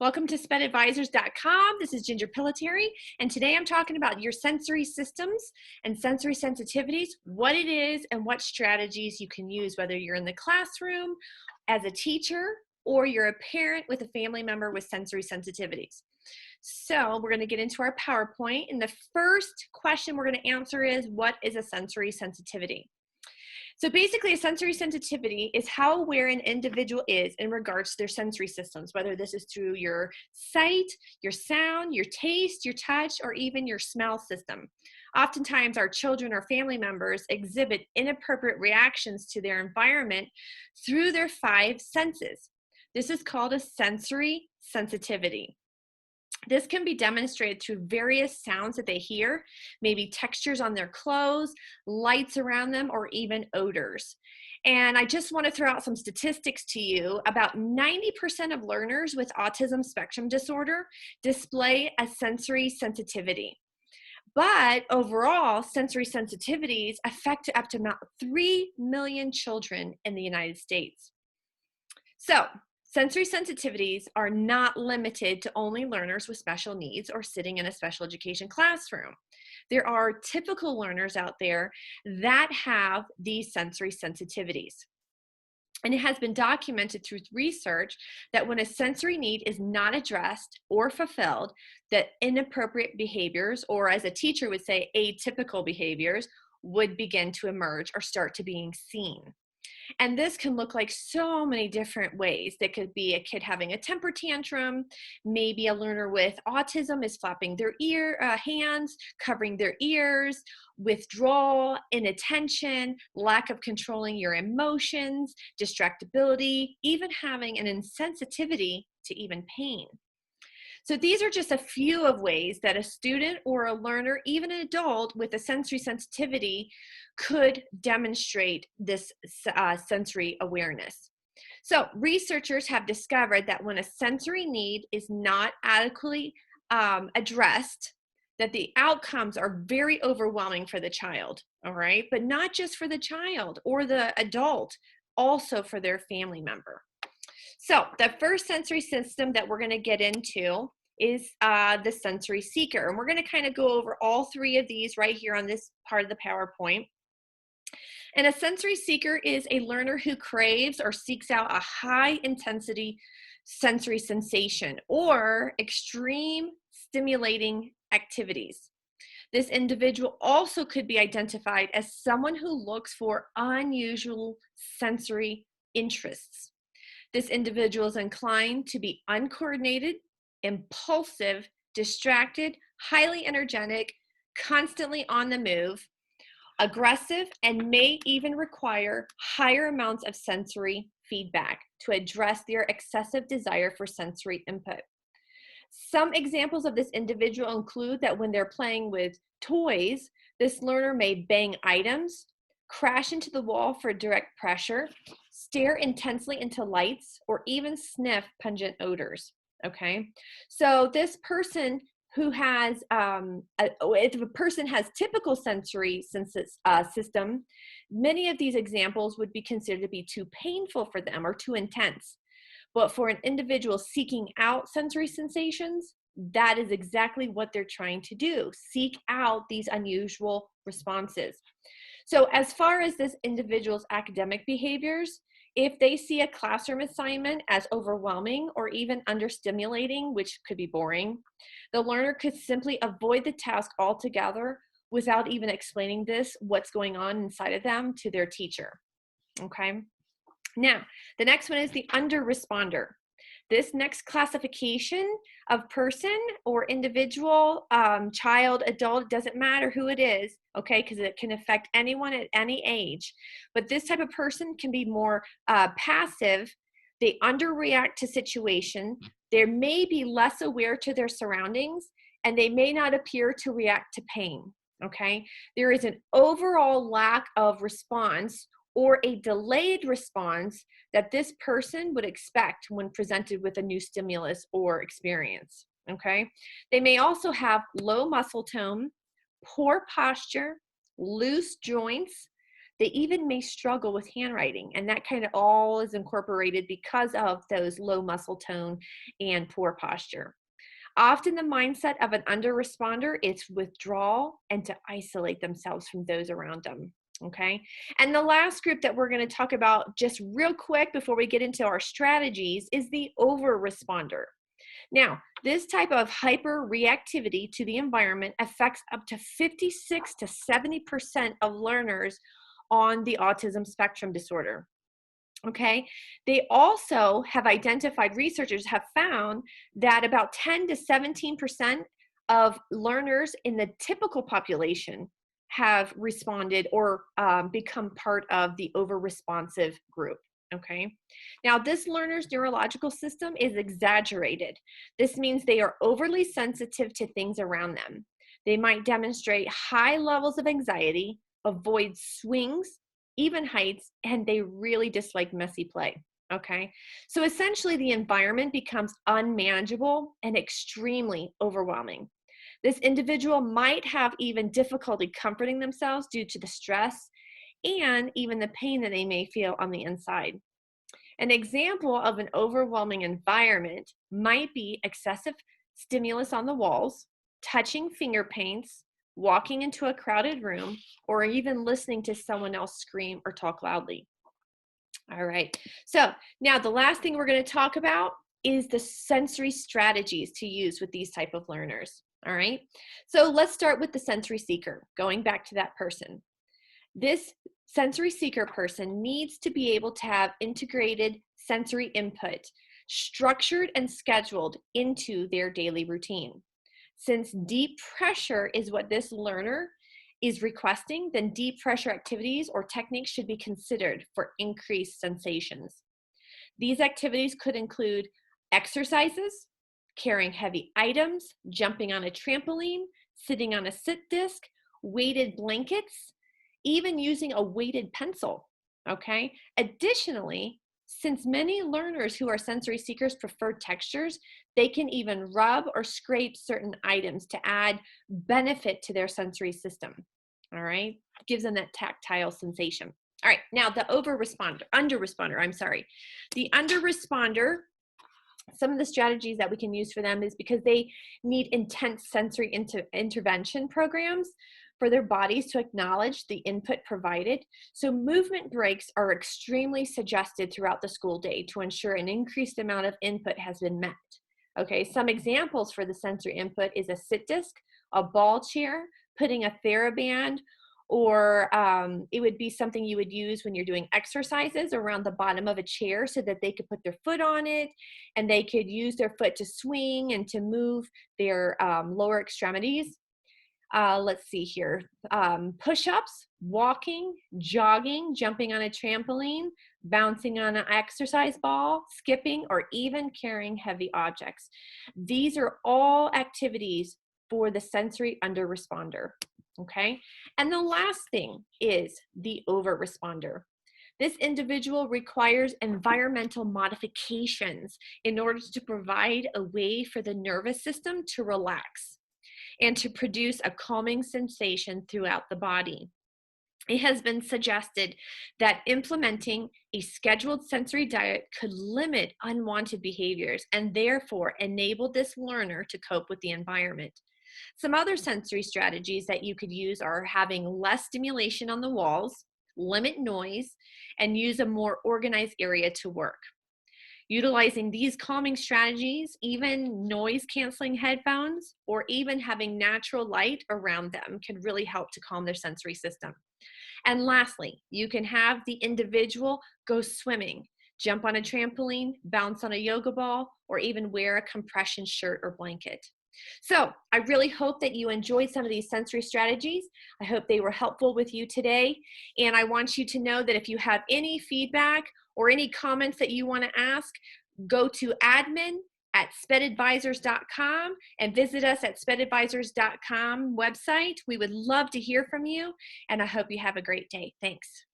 Welcome to SpedAdvisors.com. This is Ginger Pillatary, and today I'm talking about your sensory systems and sensory sensitivities, what it is, and what strategies you can use, whether you're in the classroom, as a teacher, or you're a parent with a family member with sensory sensitivities. So we're going to get into our PowerPoint, and the first question we're going to answer is, what is a sensory sensitivity? So basically, a sensory sensitivity is how aware an individual is in regards to their sensory systems, whether this is through your sight, your sound, your taste, your touch, or even your smell system. Oftentimes, our children or family members exhibit inappropriate reactions to their environment through their 5 senses. This is called a sensory sensitivity. This can be demonstrated through various sounds that they hear, maybe textures on their clothes, lights around them, or even odors. And I just want to throw out some statistics to you. About 90% of learners with autism spectrum disorder display a sensory sensitivity. But overall, sensory sensitivities affect up to about 3 million children in the United States. So, sensory sensitivities are not limited to only learners with special needs or sitting in a special education classroom. There are typical learners out there that have these sensory sensitivities. And it has been documented through research that when a sensory need is not addressed or fulfilled, that inappropriate behaviors, or as a teacher would say, atypical behaviors, would begin to emerge or start to being seen. And this can look like so many different ways. That could be a kid having a temper tantrum. Maybe a learner with autism is flapping their hands, covering their ears, withdrawal, inattention, lack of controlling your emotions, distractibility, even having an insensitivity to even pain. So these are just a few of ways that a student or a learner, even an adult with a sensory sensitivity, could demonstrate this sensory awareness. So researchers have discovered that when a sensory need is not adequately addressed, that the outcomes are very overwhelming for the child, all right? But not just for the child or the adult, also for their family member. So the first sensory system that we're going to get into is the sensory seeker. And we're going to kind of go over all 3 of these right here on this part of the PowerPoint. And a sensory seeker is a learner who craves or seeks out a high intensity sensory sensation or extreme stimulating activities. This individual also could be identified as someone who looks for unusual sensory interests. This individual is inclined to be uncoordinated, impulsive, distracted, highly energetic, constantly on the move, aggressive, and may even require higher amounts of sensory feedback to address their excessive desire for sensory input. Some examples of this individual include that when they're playing with toys, this learner may bang items, crash into the wall for direct pressure, stare intensely into lights, or even sniff pungent odors, okay? So this person who has, if a person has typical sensory system, many of these examples would be considered to be too painful for them or too intense. But for an individual seeking out sensory sensations, that is exactly what they're trying to do, seek out these unusual responses. So as far as this individual's academic behaviors, if they see a classroom assignment as overwhelming or even understimulating, which could be boring, the learner could simply avoid the task altogether without even explaining what's going on inside of them, to their teacher, okay? Now, the next one is the under-responder. This next classification of person or individual, child, adult, doesn't matter who it is, okay, because it can affect anyone at any age. But this type of person can be more passive. They underreact to situation. They may be less aware to their surroundings, and they may not appear to react to pain, okay? There is an overall lack of response or a delayed response that this person would expect when presented with a new stimulus or experience, okay? They may also have low muscle tone, poor posture, loose joints. They even may struggle with handwriting, and that kind of all is incorporated because of those low muscle tone and poor posture. Often the mindset of an under-responder is withdrawal and to isolate themselves from those around them. Okay. And the last group that we're going to talk about just real quick before we get into our strategies is the over-responder. Now, this type of hyper reactivity to the environment affects up to 56 to 70% of learners on the autism spectrum disorder. Okay, they also have identified, researchers have found that about 10 to 17% of learners in the typical population have responded or become part of the over-responsive group. Okay, now this learner's neurological system is exaggerated. This means they are overly sensitive to things around them. They might demonstrate high levels of anxiety, avoid swings, even heights, and they really dislike messy play. Okay, so essentially the environment becomes unmanageable and extremely overwhelming. This individual might have even difficulty comforting themselves due to the stress and even the pain that they may feel on the inside. An example of an overwhelming environment might be excessive stimulus on the walls, touching finger paints, walking into a crowded room, or even listening to someone else scream or talk loudly. All right, so now the last thing we're going to talk about is the sensory strategies to use with these type of learners. All right, so let's start with the sensory seeker, going back to that person. This sensory seeker person needs to be able to have integrated sensory input structured and scheduled into their daily routine. Since deep pressure is what this learner is requesting, then deep pressure activities or techniques should be considered for increased sensations. These activities could include exercises, carrying heavy items, jumping on a trampoline, sitting on a sit disc, weighted blankets, even using a weighted pencil, okay? Additionally, since many learners who are sensory seekers prefer textures, they can even rub or scrape certain items to add benefit to their sensory system, all right? It gives them that tactile sensation. All right, now the under-responder, I'm sorry. The under-responder, some of the strategies that we can use for them is because they need intense sensory intervention programs for their bodies to acknowledge the input provided. So movement breaks are extremely suggested throughout the school day to ensure an increased amount of input has been met. Okay, some examples for the sensory input is a sit disc, a ball chair, putting a TheraBand, or it would be something you would use when you're doing exercises around the bottom of a chair so that they could put their foot on it and they could use their foot to swing and to move their lower extremities. Let's see here, push-ups, walking, jogging, jumping on a trampoline, bouncing on an exercise ball, skipping, or even carrying heavy objects. These are all activities for the sensory under-responder, okay? And the last thing is the over-responder. This individual requires environmental modifications in order to provide a way for the nervous system to relax and to produce a calming sensation throughout the body. It has been suggested that implementing a scheduled sensory diet could limit unwanted behaviors and therefore enable this learner to cope with the environment. Some other sensory strategies that you could use are having less stimulation on the walls, limit noise, and use a more organized area to work. Utilizing these calming strategies, even noise canceling headphones, or even having natural light around them can really help to calm their sensory system. And lastly, you can have the individual go swimming, jump on a trampoline, bounce on a yoga ball, or even wear a compression shirt or blanket. So I really hope that you enjoyed some of these sensory strategies. I hope they were helpful with you today. And I want you to know that if you have any feedback or any comments that you want to ask, go to admin@spedadvisors.com and visit us at spedadvisors.com website. We would love to hear from you, and I hope you have a great day. Thanks.